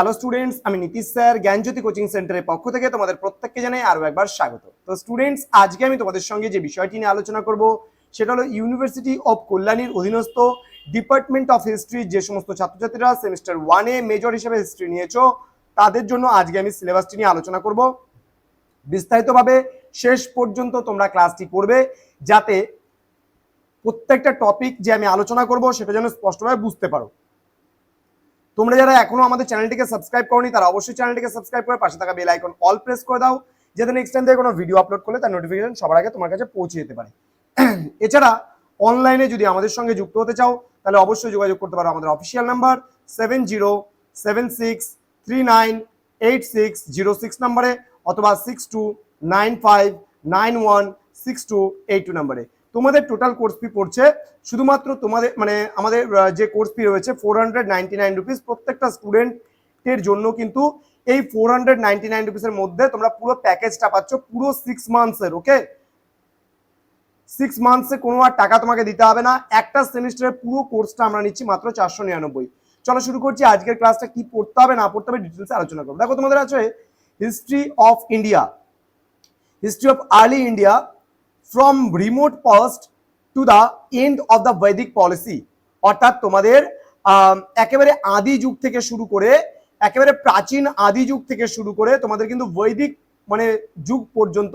Hello students, আমি Nitish sir জ্ঞানজ্যোতি coaching সেন্টারের পক্ষ থেকে তোমাদের প্রত্যেককে জানাই আরো একবার স্বাগত। তো স্টুডেন্টস, আজকে আমি তোমাদের সঙ্গে যে বিষয়টি নিয়ে আলোচনা করব সেটা হলো ইউনিভার্সিটি অফ কল্যাণীর অধীনস্থ ডিপার্টমেন্ট অফ হিস্ট্রি যে সমস্ত ছাত্রছাত্রীরা সেমিস্টার 1-এ মেজর হিসেবে হিস্ট্রি নিয়েছো তাদের জন্য আজকে আমি সিলেবাসটি নিয়ে আলোচনা করব। বিস্তারিতভাবে শেষ পর্যন্ত তোমরা ক্লাসটি করবে যাতে প্রত্যেকটা টপিক যে আমি আলোচনা করব সেটা যেন স্পষ্টভাবে বুঝতে পারো। তোমরা যারা এখনো আমাদের চ্যানেলটিকে সাবস্ক্রাইব করনি তারা অবশ্যই চ্যানেলটিকে সাবস্ক্রাইব করে পাশে থাকা বেল আইকন অল প্রেস করে দাও, যাতে নেক্সট টাইম থেকে কোনো ভিডিও আপলোড করলে তার নোটিফিকেশন সবার আগে তোমার কাছে পৌঁছে যেতে পারে। এছাড়া অনলাইনে যদি আমাদের সঙ্গে যুক্ত হতে চাও তাহলে অবশ্যই যোগাযোগ করতে পারো আমাদের অফিসিয়াল নাম্বার 7076398606 নাম্বারে অথবা 6295916282 নাম্বারে। তোমাদের টোটাল কোর্স ফি পড়ছে শুধুমাত্র তোমাদের আমাদের যে কোর্স ফি রয়েছে 499 রুপিস প্রত্যেকটা স্টুডেন্টের জন্য। কিন্তু এই 499 রুপিসের মধ্যে তোমরা পুরো প্যাকেজটা পাচ্ছ পুরো 6 মান্থসের। ওকে, 6 মান্থসে কোনো আর টাকা তোমাকে দিতে হবে না। একটা সেমিস্টারের পুরো কোর্সটা আমরা নিচ্ছি মাত্র 499। চলো শুরু করছি। আজকের ক্লাসটা কি পড়তে হবে না পড়তে হবে ডিটেলসে আলোচনা করবো। দেখো তোমাদের আছে history of India, history of early India from remote past to the end of the বৈদিক পলিসি। অর্থাৎ তোমাদের একেবারে আদি যুগ থেকে শুরু করে একেবারে প্রাচীন আদি যুগ থেকে শুরু করে তোমাদের কিন্তু বৈদিক যুগ পর্যন্ত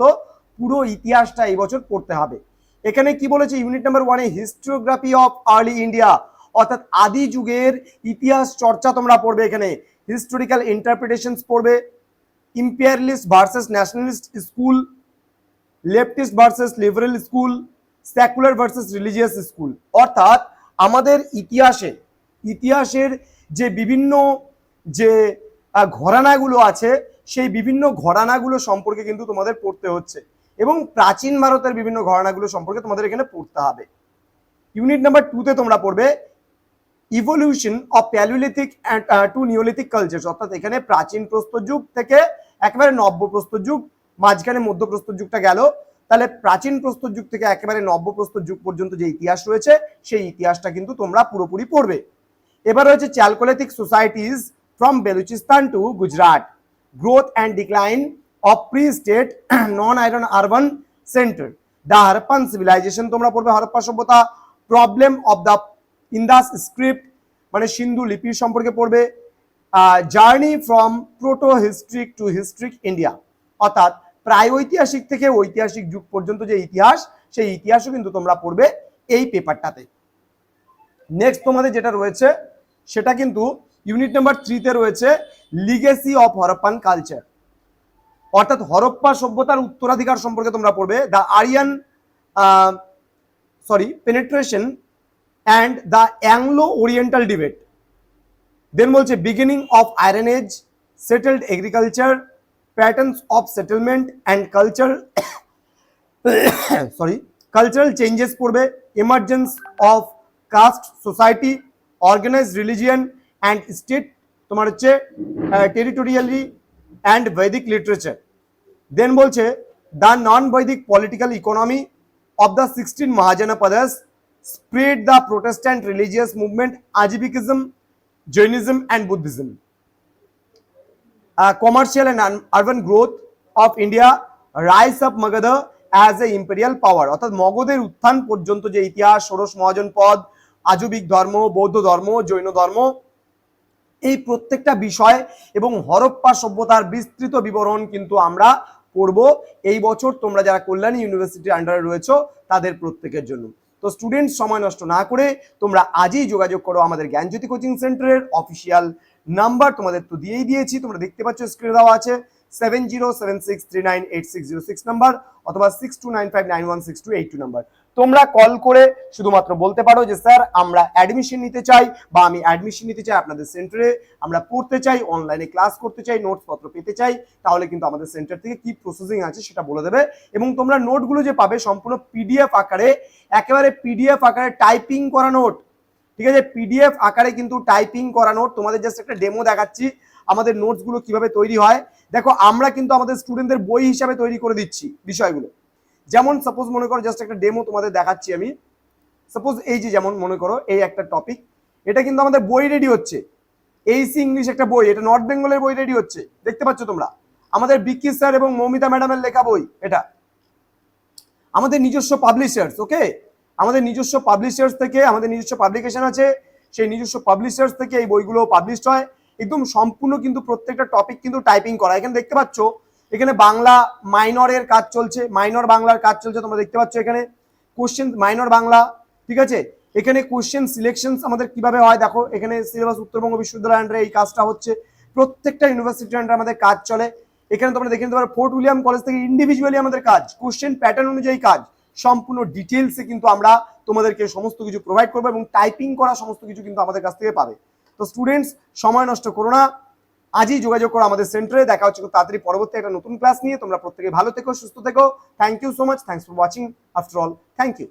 পুরো ইতিহাসটা এই বছর পড়তে হবে। এখানে কি বলেছে ইউনিট নাম্বার 1-এ হিস্টোগ্রাফি অফ আর্লি ইন্ডিয়া, অর্থাৎ আদি যুগের ইতিহাস চর্চা তোমরা পড়বে। এখানে হিস্টোরিক্যাল ইন্টারপ্রিটেশনস পড়বে, imperialist versus nationalist school, leftist versus liberal school, secular versus religious school. অর্থাৎ আমাদের ইতিহাসের যে বিভিন্ন যে ঘরানাগুলো আছে সেই বিভিন্ন ঘরানাগুলো সম্পর্কে কিন্তু তোমাদের পড়তে হচ্ছে এবং প্রাচীন ভারতের বিভিন্ন ঘরানাগুলো সম্পর্কে তোমাদের এখানে পড়তে হবে। ইউনিট নাম্বার 2-তে তোমরা পড়বে evolution of palaeolithic to neolithic culture. অর্থাৎ এখানে প্রাচীন প্রস্তর যুগ থেকে একেবারে নব্য প্রস্তর যুগ, মাঝখানে মধ্য প্রস্তর যুগটা গেল, তাহলে প্রাচীন প্রস্তর যুগ থেকে একেবারে নব্য প্রস্তর যুগ পর্যন্ত যে ইতিহাস রয়েছে সেই ইতিহাসটা কিন্তু তোমরা পুরোপুরি পড়বে। এবার রয়েছে chalcolithic societies from Baluchistan to Gujarat, growth and decline of pre state non iron urban centre, the Harappan civilization তোমরা পড়বে, হরপ্পা সভ্যতা, problem of the Indus script সিন্ধু লিপির সম্পর্কে পড়বে, journey from proto historic to historic India. অর্থাৎ প্রায় ঐতিহাসিক থেকে ঐতিহাসিক যুগ পর্যন্ত যে ইতিহাস সেই ইতিহাসও কিন্তু তোমরা পড়বে এই পেপারটাতে। নেক্সট তোমাদের যেটা রয়েছে সেটা কিন্তু ইউনিট নাম্বার 3-তে রয়েছে লিগেসি অফ হরপ্পান কালচার। অর্থাৎ হরপ্পা সভ্যতার উত্তরাধিকার সম্পর্কে তোমরা পড়বে, the Aryan penetration and the Anglo Oriental debate. Then বলছে beginning of iron age, settled agriculture, patterns of settlement and cultural changes পড়বে, emergence of caste society, organised religion and state তোমার হচ্ছে টেরিটোরিয়ালি অ্যান্ড বৈদিক লিটারেচার। দেন বলছে the non বৈদিক political economy of the 16 মহাজনপদাস, spread the Protestant religious movement, Ajivikism, Jainism and Buddhism, commercial and urban growth of India, rise of Magadha as a imperial power। অর্থাৎ মগধের উত্থান পর্যন্ত যে ইতিহাস, ষোড়শ মহাজনপদ, আজবিক ধর্ম, বৌদ্ধ ধর্ম, জৈন ধর্ম, এই প্রত্যেকটা বিষয় এবং হরপ্পা সভ্যতার বিস্তৃত বিবরণ কিন্তু আমরা পড়ব এই বছর তোমরা যারা কল্যাণী ইউনিভার্সিটির আন্ডারে রয়েছে তাদের প্রত্যেকের জন্য। তো স্টুডেন্ট, সময় নষ্ট না করে তোমরা আজই যোগাযোগ করো আমাদের জ্ঞানজ্যোতি কোচিং সেন্টারের অফিসিয়াল নাম্বার তোমাদের তো দিয়েই দিয়েছি, তোমরা দেখতে পাচ্ছ স্ক্রিনে দেওয়া আছে 7076398606 নাম্বার অথবা 6295916282 নাম্বার। তোমরা কল করে শুধুমাত্র বলতে পারো যে স্যার আমরা অ্যাডমিশন নিতে চাই বা আমি অ্যাডমিশন নিতে চাই আপনাদের সেন্টারে, আমরা পড়তে চাই, অনলাইনে ক্লাস করতে চাই, নোটস পত্র পেতে চাই, তাহলে কিন্তু আমাদের সেন্টার থেকে কি প্রসেসিং আছে সেটা বলে দেবে। এবং তোমরা নোটগুলো যে পাবে সম্পূর্ণ পিডিএফ আকারে, একেবারে পিডিএফ আকারে টাইপিং করা নোট, ঠিক আছে, পিডিএফ আকারে কিন্তু টাইপিং করা নোট। তোমাদের জাস্ট একটা ডেমো দেখাচ্ছি আমাদের নোটসগুলো কিভাবে তৈরি হয়। দেখো আমরা কিন্তু আমাদের স্টুডেন্টদের বই হিসাবে তৈরি করে দিচ্ছি বিষয়গুলো। যেমন সাপোজ মনে করো জাস্ট একটা ডেমো তোমাদের দেখাচ্ছি আমি। সাপোজ এই যে যেমন মনে করো এই একটা টপিক, এটা কিন্তু আমাদের বই রেডি হচ্ছে, এইসি ইংলিশ একটা বই, এটা নর্থ বেঙ্গলের বই রেডি হচ্ছে, দেখতে পাচ্ছ তোমরা। আমাদের বিকি স্যার এবং মৌমিতা ম্যাডামের লেখা বই এটা, আমাদের নিজস্ব পাবলিশার্স। ওকে, আমাদের নিজস্ব পাবলিশার্স থেকে, আমাদের নিজস্ব পাবলিকেশন আছে, সেই নিজস্ব পাবলিশার্স থেকে এই বইগুলো পাবলিশড হয়। একদম সম্পূর্ণ কিন্তু প্রত্যেকটা টপিক কিন্তু টাইপিং করা। এখানে দেখতে পাচ্ছ, এখানে বাংলা মাইনরের কাজ চলছে, মাইনর বাংলার কাজ চলছে, তোমরা দেখতে পাচ্ছ এখানে কোশ্চেন মাইনর বাংলা, ঠিক আছে। এখানে কোশ্চেন সিলেকশন আমাদের কিভাবে হয় দেখো, এখানে সিলেবাস উত্তরবঙ্গ বিশ্ববিদ্যালয় আন্ডারে এই কাজটা হচ্ছে, প্রত্যেকটা ইউনিভার্সিটির আন্ডারে আমাদের কাজ চলে। এখানে তোমরা দেখে নিতে পারো ফোর্ট উইলিয়াম কলেজ থেকে ইন্ডিভিজুয়ালি আমাদের কাজ, কোশ্চেন প্যাটার্ন অনুযায়ী কাজ, সম্পূর্ণ ডিটেলসে কিন্তু আমরা তোমাদেরকে সমস্ত কিছু প্রোভাইড করবো এবং টাইপিং করা সমস্ত কিছু কিন্তু আমাদের কাছ থেকে পাবে। তো স্টুডেন্টস, সময় নষ্ট করো না, আজই যোগাযোগ করো আমাদের সেন্টারে। দেখা হচ্ছে খুব তাড়াতাড়ি পরবর্তী একটা নতুন ক্লাস নিয়ে। তোমরা প্রত্যেকে ভালো থেকো, সুস্থ থেকো। Thank you so much, thanks for watching after all, thank you.